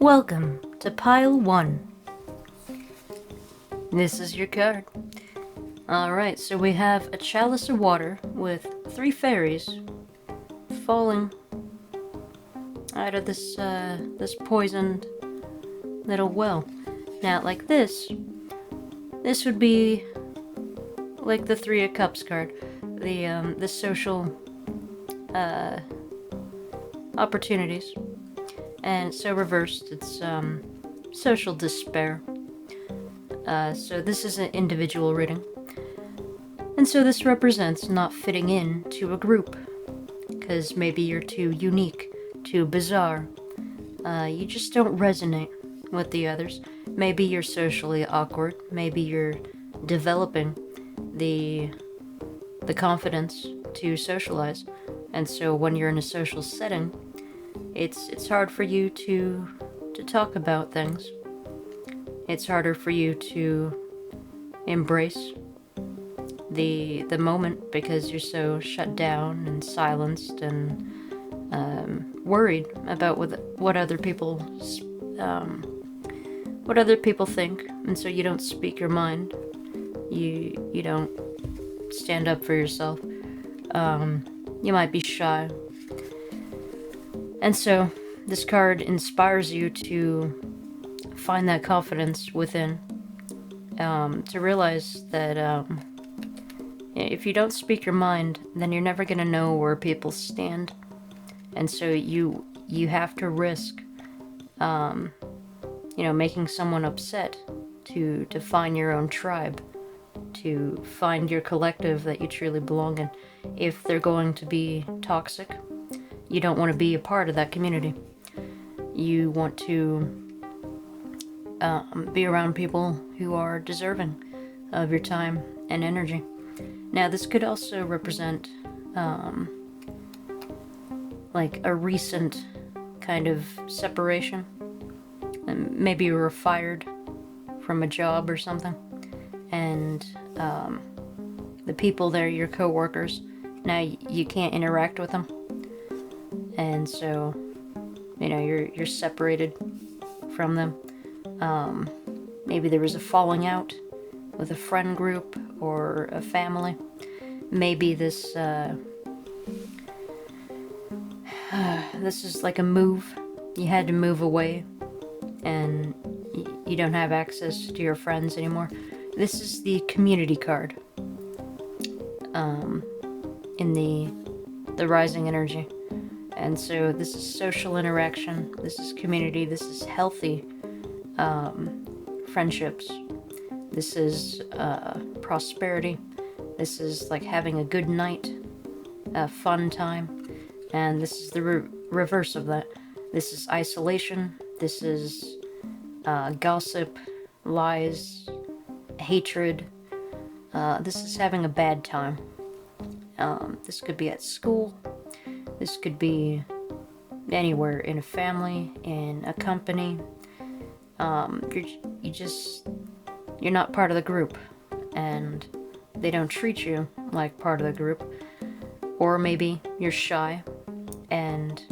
Welcome to Pile 1. This is your card. Alright, so we have a chalice of water with 3 fairies falling out of this poisoned little well. Now, like this would be like the 3 of Cups card, the social opportunities, and so reversed, it's social despair. So this is an individual reading, and so this represents not fitting in to a group, because maybe you're too unique, too bizarre, you just don't resonate with the others. Maybe you're socially awkward, maybe you're developing the confidence to socialize, and so when you're in a social setting, it's hard for you to talk about things. It's harder for you to embrace the moment because you're so shut down and silenced and worried about what other people think, and so you don't speak your mind. You don't stand up for yourself. You might be shy. And so this card inspires you to find that confidence within, to realize that if you don't speak your mind, then you're never going to know where people stand. And so you have to risk making someone upset to find your own tribe, to find your collective that you truly belong in. If they're going to be toxic, you don't want to be a part of that community. You want to be around people who are deserving of your time and energy. Now, this could also represent like a recent kind of separation. And maybe you were fired from a job or something, and the people there, your co-workers, now you can't interact with them, and so you're separated from them. Maybe there was a falling out with a friend group or a family. Maybe this this is like a move. You had to move away, and you don't have access to your friends anymore. This is the community card in the rising energy. And so this is social interaction, this is community, this is healthy friendships, this is prosperity, this is like having a good night, a fun time, and this is the reverse of that. This is isolation, this is gossip, lies, hatred, this is having a bad time. This could be at school, this could be anywhere, in a family, in a company. You're not part of the group, and they don't treat you like part of the group. Or maybe you're shy, and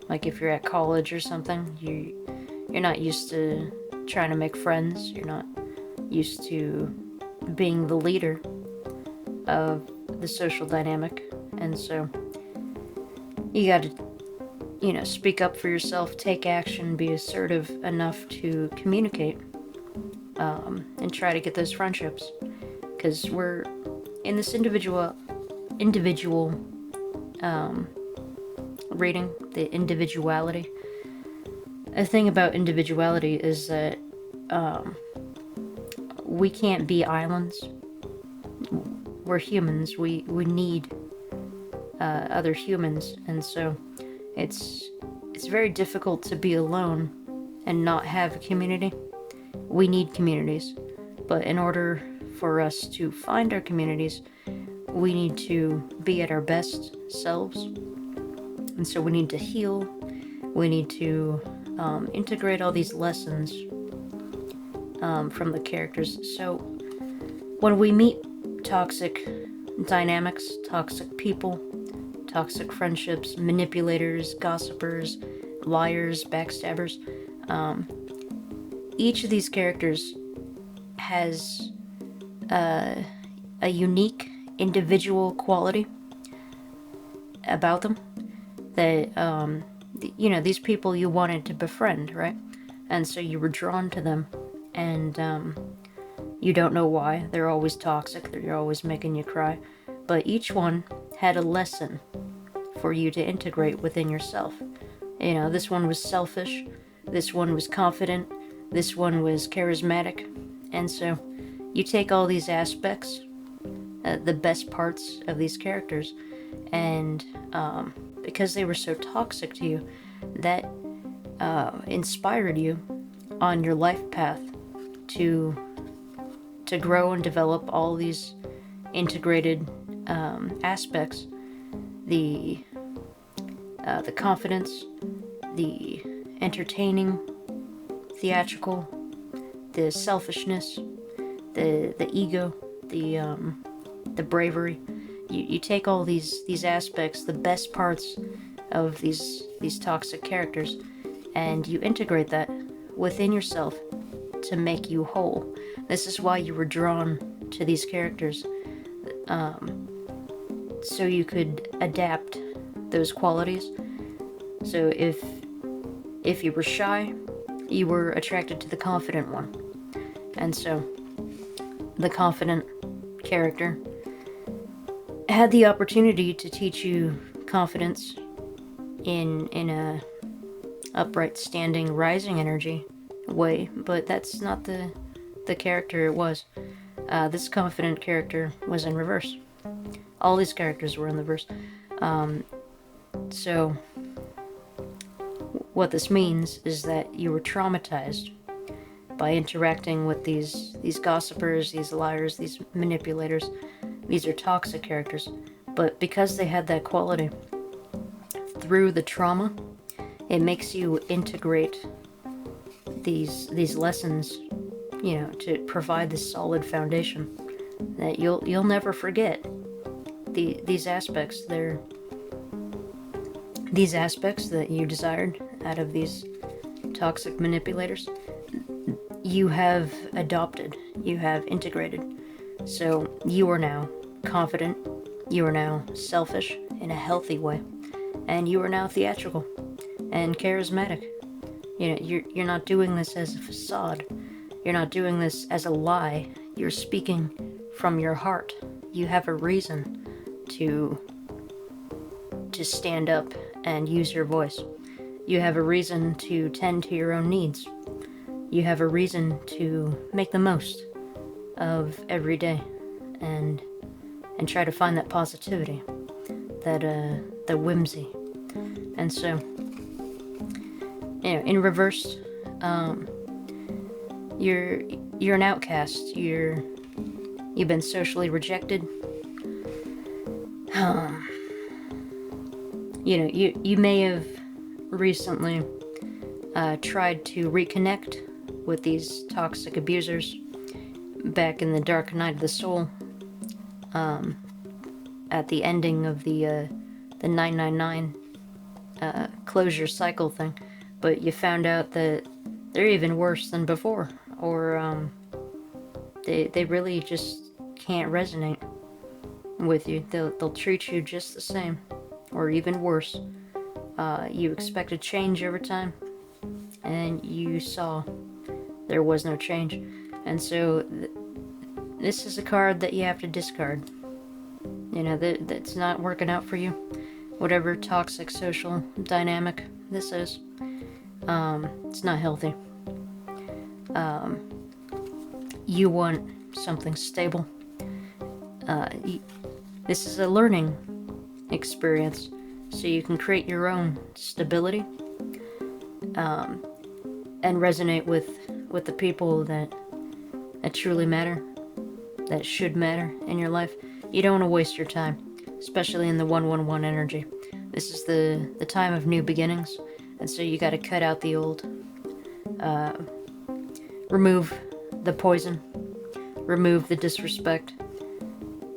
like if you're at college or something, you're not used to trying to make friends. You're not used to being the leader of the social dynamic, and so you got to speak up for yourself, take action, be assertive enough to communicate, and try to get those friendships, because we're in this individual reading, the individuality. The thing about individuality is that we can't be islands. We're humans. We need other humans, and so it's very difficult to be alone and not have a community. We need communities, but in order for us to find our communities, we need to be at our best selves, and so we need to heal. We need to integrate all these lessons from the characters. So when we meet toxic dynamics, toxic people, toxic friendships, manipulators, gossipers, liars, backstabbers, Each of these characters has a unique individual quality about them that, these people you wanted to befriend, right? And so you were drawn to them, and you don't know why. They're always toxic, they're always making you cry, but each one had a lesson for you to integrate within yourself. This one was selfish, this one was confident, this one was charismatic, and so you take all these aspects, the best parts of these characters, and because they were so toxic to you, that inspired you on your life path to grow and develop all these integrated aspects, the confidence, the entertaining, theatrical, the selfishness, the ego, the bravery. You take all these aspects, the best parts of these toxic characters, and you integrate that within yourself to make you whole. This is why you were drawn to these characters, so you could adapt those qualities. So if you were shy, you were attracted to the confident one, and so the confident character had the opportunity to teach you confidence in a upright, standing, rising energy way, but that's not the character it was. This confident character was in reverse. All these characters were in the reverse. So what this means is that you were traumatized by interacting with these gossipers, these liars, these manipulators. These are toxic characters, but because they had that quality, through the trauma, it makes you integrate these lessons, to provide this solid foundation that you'll never forget. These aspects, they're these aspects that you desired out of these toxic manipulators, you have adopted, you have integrated. So you are now confident, you are now selfish in a healthy way, and you are now theatrical and charismatic. You're not doing this as a facade. You're not doing this as a lie. You're speaking from your heart. You have a reason to stand up and use your voice. You have a reason to tend to your own needs. You have a reason to make the most of every day and try to find that positivity, that whimsy. And so, in reverse, you're an outcast. You've been socially rejected. You may have recently tried to reconnect with these toxic abusers back in the dark night of the soul, at the ending of the 999 closure cycle thing, but you found out that they're even worse than before, or they really just can't resonate with you. They'll treat you just the same, or even worse. You expected change over time, and you saw there was no change. And so this is a card that you have to discard. That's not working out for you. Whatever toxic social dynamic this is, it's not healthy. You want something stable. This is a learning experience, so you can create your own stability, and resonate with the people that truly matter, that should matter in your life. You don't want to waste your time, especially in the 111 energy. This is the time of new beginnings, and so you got to cut out the old, remove the poison, remove the disrespect.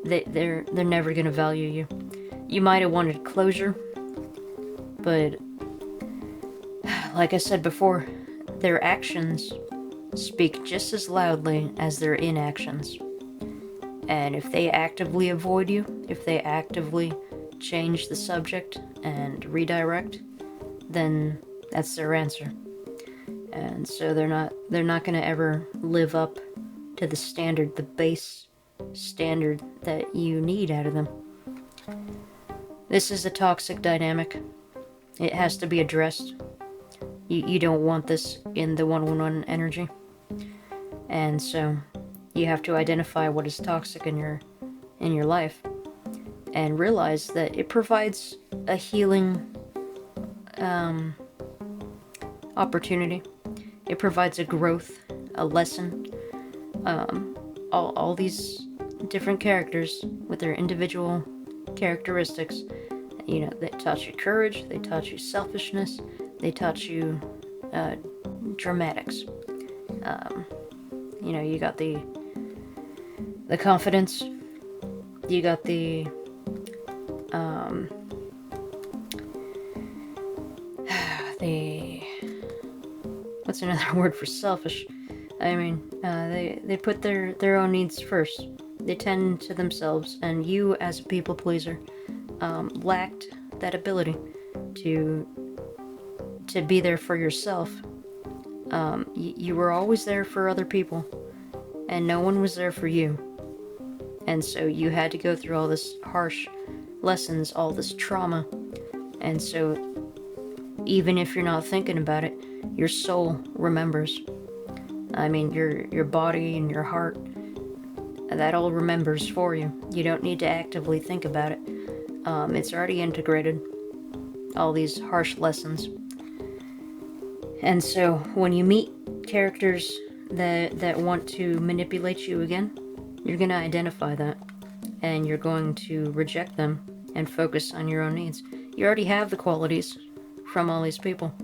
They're never gonna value you. You might have wanted closure, but like I said before, their actions speak just as loudly as their inactions. And if they actively avoid you, if they actively change the subject and redirect, then that's their answer. And so they're not going to ever live up to the standard, the base standard that you need out of them. This is a toxic dynamic. It has to be addressed. You don't want this in the 111 energy. And so you have to identify what is toxic in your life and realize that it provides a healing opportunity. It provides a growth, a lesson. All these different characters with their individual characteristics, they taught you courage, they taught you selfishness, they taught you dramatics. You got the confidence, you got the what's another word for selfish? I mean, they put their own needs first. They tend to themselves, and you, as a people pleaser, lacked that ability to be there for yourself. You were always there for other people, and no one was there for you. And so you had to go through all this harsh lessons, all this trauma. And so even if you're not thinking about it, your soul remembers. I mean, your body and your heart, that all remembers for you. You don't need to actively think about it. It's already integrated, all these harsh lessons. And so when you meet characters that want to manipulate you again, you're going to identify that, and you're going to reject them and focus on your own needs. You already have the qualities from all these people.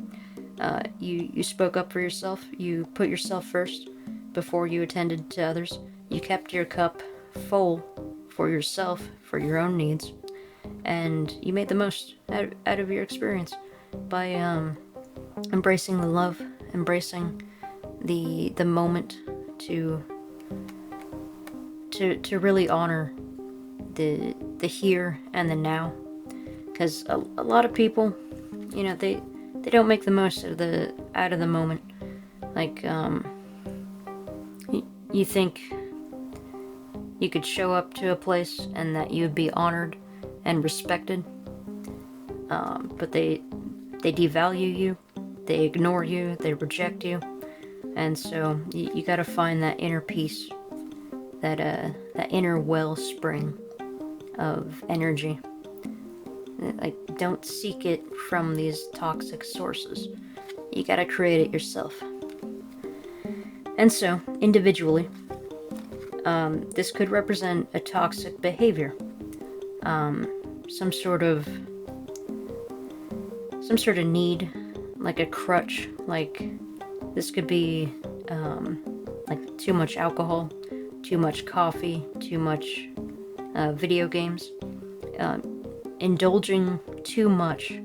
You spoke up for yourself. You put yourself first before you attended to others. You kept your cup full for yourself, for your own needs, and you made the most out of your experience by embracing the love, embracing the moment to really honor the here and the now. Because a lot of people, they don't make the most out of the moment. Like, you think you could show up to a place and that you'd be honored and respected, but they devalue you, they ignore you, they reject you, and so you got to find that inner peace, that inner wellspring of energy. Like, don't seek it from these toxic sources. You got to create it yourself. And so, individually, this could represent a toxic behavior, some sort of need, like a crutch. Like, this could be like too much alcohol, too much coffee, too much video games, indulging too much,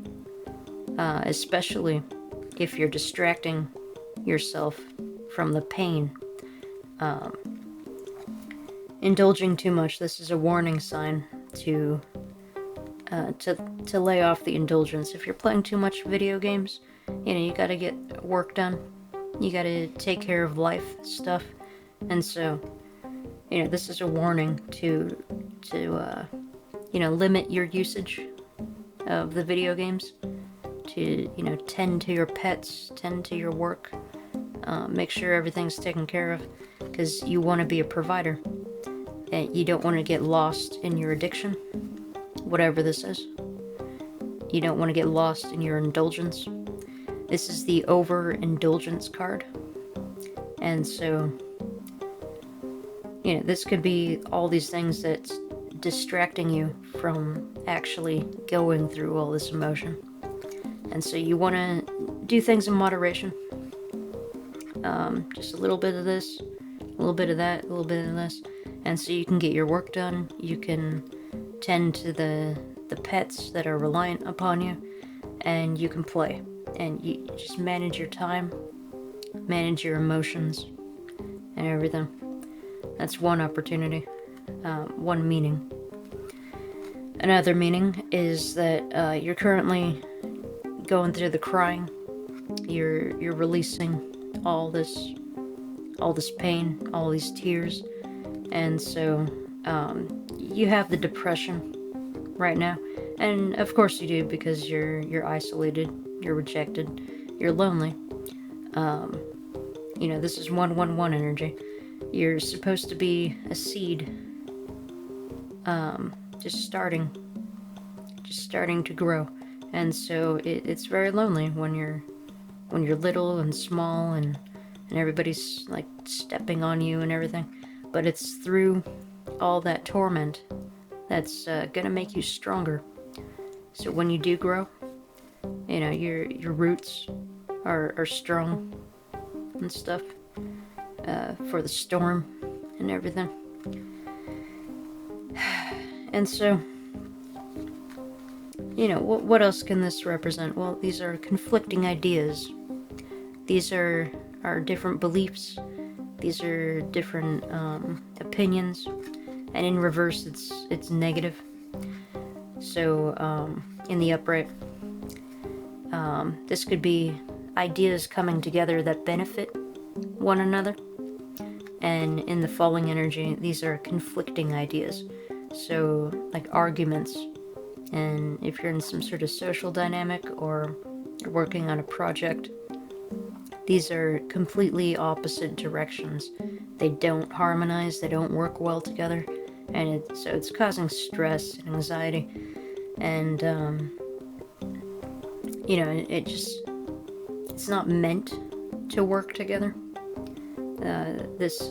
especially if you're distracting yourself from the pain. Indulging too much, this is a warning sign to lay off the indulgence. If you're playing too much video games, you gotta get work done. You gotta take care of life stuff. And so, this is a warning to limit your usage of the video games, to, tend to your pets, tend to your work, make sure everything's taken care of, because you want to be a provider. And you don't want to get lost in your addiction, whatever this is. You don't want to get lost in your indulgence. This is the overindulgence card. And so, this could be all these things that's distracting you from actually going through all this emotion. And so you want to do things in moderation. Just a little bit of this, a little bit of that, a little bit of this. And so you can get your work done, you can tend to the pets that are reliant upon you, and you can play. And you just manage your time manage your emotions and everything. That's one opportunity, one meaning. Another meaning is that you're currently going through the crying. You're releasing all this pain, all these tears, and so you have the depression right now, and of course you do, because you're isolated, you're rejected, you're lonely. This is 111 energy. You're supposed to be a seed, just starting to grow, and so it's very lonely when you're little and small, and everybody's like stepping on you and everything. But it's through all that torment that's gonna make you stronger. So when you do grow, your roots are strong and stuff, for the storm and everything. And so, what else can this represent? Well, these are conflicting ideas. These are different beliefs. These are different opinions, and in reverse, it's negative. So in the upright, this could be ideas coming together that benefit one another, and in the falling energy, these are conflicting ideas. So like arguments, and if you're in some sort of social dynamic or you're working on a project, these are completely opposite directions. They don't harmonize, they don't work well together, and so it's causing stress and anxiety, and it's not meant to work together. This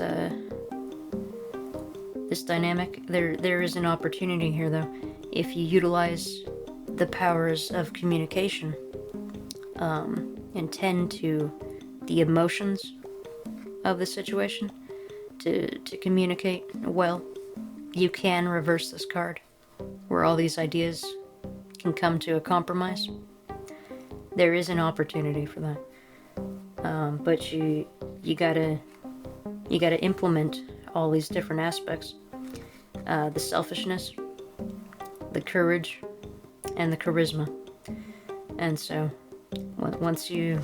dynamic, there is an opportunity here, though, if you utilize the powers of communication, and tend to the emotions of the situation to communicate well, you can reverse this card, where all these ideas can come to a compromise. There is an opportunity for that, but you gotta implement all these different aspects: the selfishness, the courage, and the charisma. And so once you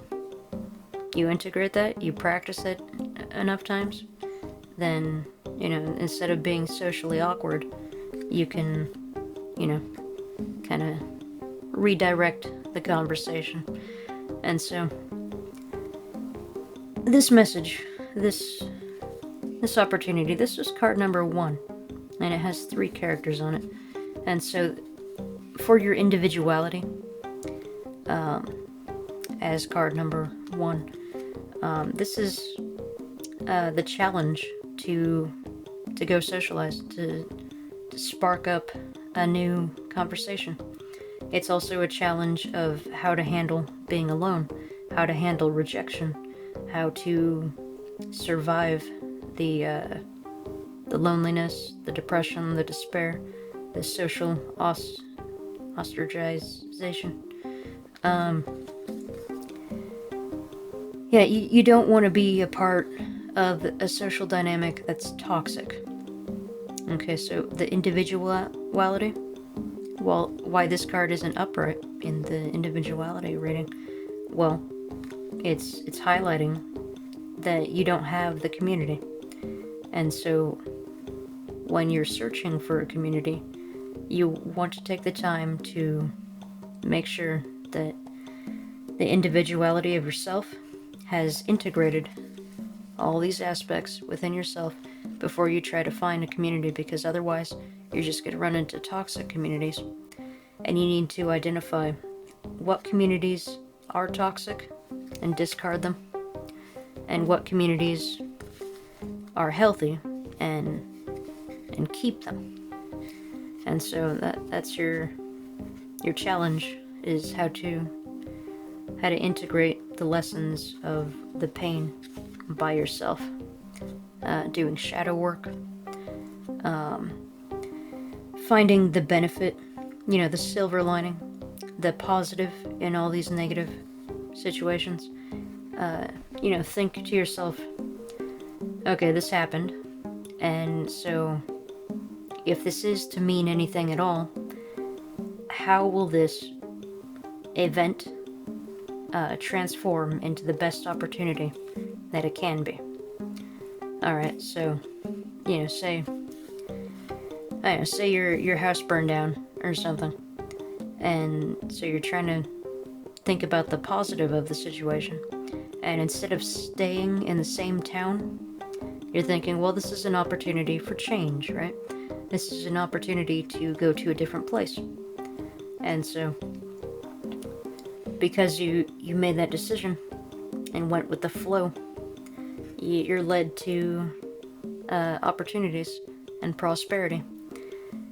integrate that, you practice it enough times, then instead of being socially awkward, you can kind of redirect the conversation. And so this message, this opportunity, this is card number 1, and it has 3 characters on it. And so for your individuality, as card number 1, this is the challenge to go socialize, to spark up a new conversation. It's also a challenge of how to handle being alone, how to handle rejection, how to survive the loneliness, the depression, the despair, the social ostracization. You don't want to be a part of a social dynamic that's toxic. Okay, so the individuality, well, why this card isn't upright in the individuality reading? Well, it's highlighting that you don't have the community. And so when you're searching for a community, you want to take the time to make sure that the individuality of yourself has integrated all these aspects within yourself before you try to find a community, because otherwise you're just going to run into toxic communities. And you need to identify what communities are toxic and discard them, and what communities are healthy and keep them. And so that's your challenge, is how to integrate the lessons of the pain by yourself, doing shadow work, finding the benefit, the silver lining, the positive in all these negative situations, think to yourself, okay, this happened, and so if this is to mean anything at all, how will this event transform into the best opportunity that it can be? Alright, so, say your house burned down or something, and so you're trying to think about the positive of the situation, and instead of staying in the same town, you're thinking, well, this is an opportunity for change, right? This is an opportunity to go to a different place. And so, because you made that decision and went with the flow, you're led to opportunities and prosperity.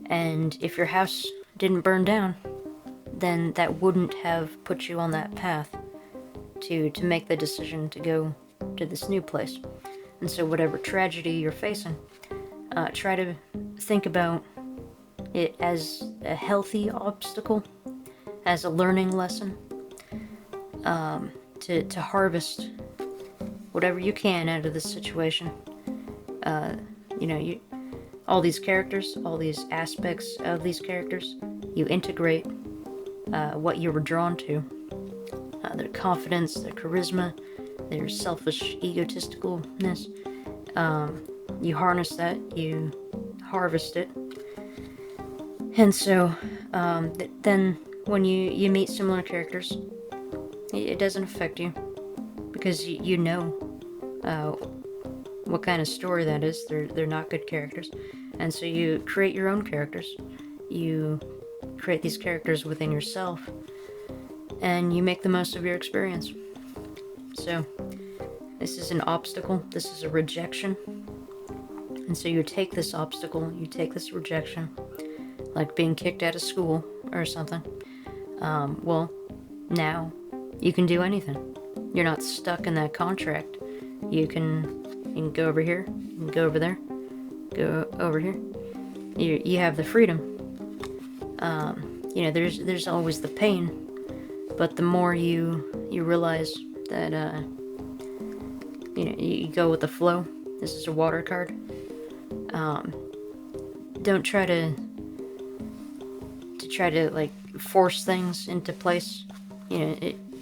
And if your house didn't burn down, then that wouldn't have put you on that path to make the decision to go to this new place. And so whatever tragedy you're facing, try to think about it as a healthy obstacle, as a learning lesson, to harvest whatever you can out of this situation. All these characters, all these aspects of these characters, you integrate what you were drawn to. Their confidence, their charisma, their selfish egotisticalness. You harness that, you harvest it. And so, then when you meet similar characters, it doesn't affect you, because you know what kind of story that is. They're not good characters. And so you create your own characters. You create these characters within yourself, and you make the most of your experience. So, this is an obstacle, this is a rejection. And so you take this obstacle, you take this rejection, like being kicked out of school or something. Well, now you can do anything. You're not stuck in that contract. You can go over here, you can go over there, go over here. You have the freedom. There's always the pain, but the more you realize that you go with the flow. This is a water card. Don't try to like force things into place.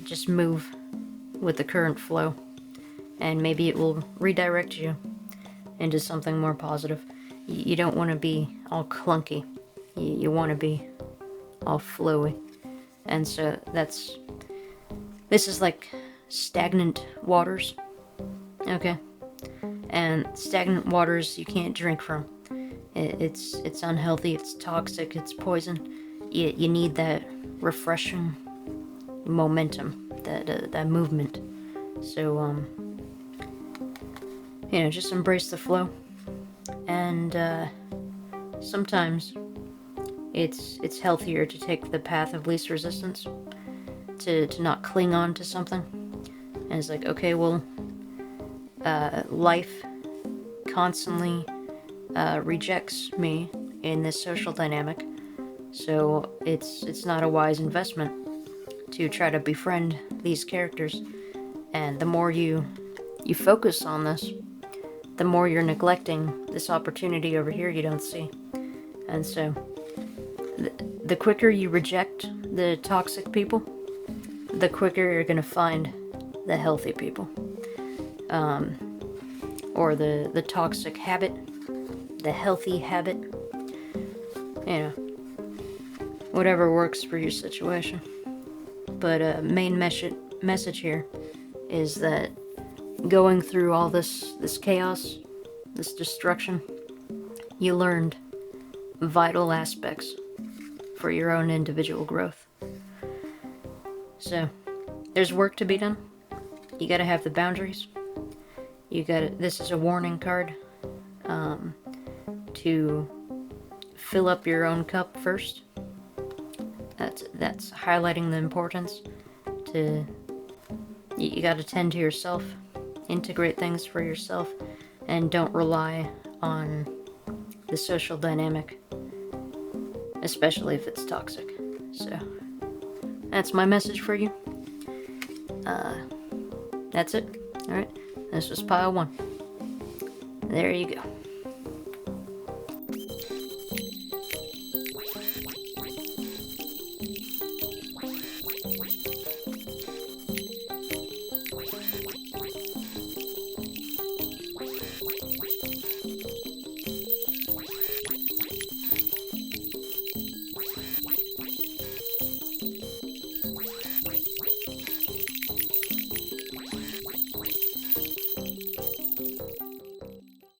Just move with the current flow, and maybe it will redirect you into something more positive. You don't want to be all clunky. You want to be all flowy. And so this is like stagnant waters. Okay? And stagnant waters you can't drink from. It's unhealthy, it's toxic, it's poison. You need that refreshing momentum, that movement. So, just embrace the flow. And sometimes it's healthier to take the path of least resistance, to not cling on to something. And it's like, okay, well, life constantly rejects me in this social dynamic, so it's not a wise investment to try to befriend these characters. And the more you focus on this, the more you're neglecting this opportunity over here you don't see. And so the quicker you reject the toxic people, the quicker you're gonna find the healthy people. Or the toxic habit, the healthy habit. Whatever works for your situation. But main message here is that going through all this chaos, this destruction, you learned vital aspects for your own individual growth. So, there's work to be done. You gotta have the boundaries. This is a warning card, to fill up your own cup first. That's highlighting the importance you gotta tend to yourself, integrate things for yourself, and don't rely on the social dynamic, especially if it's toxic. So, that's my message for you. That's it. Alright, this was pile 1. There you go.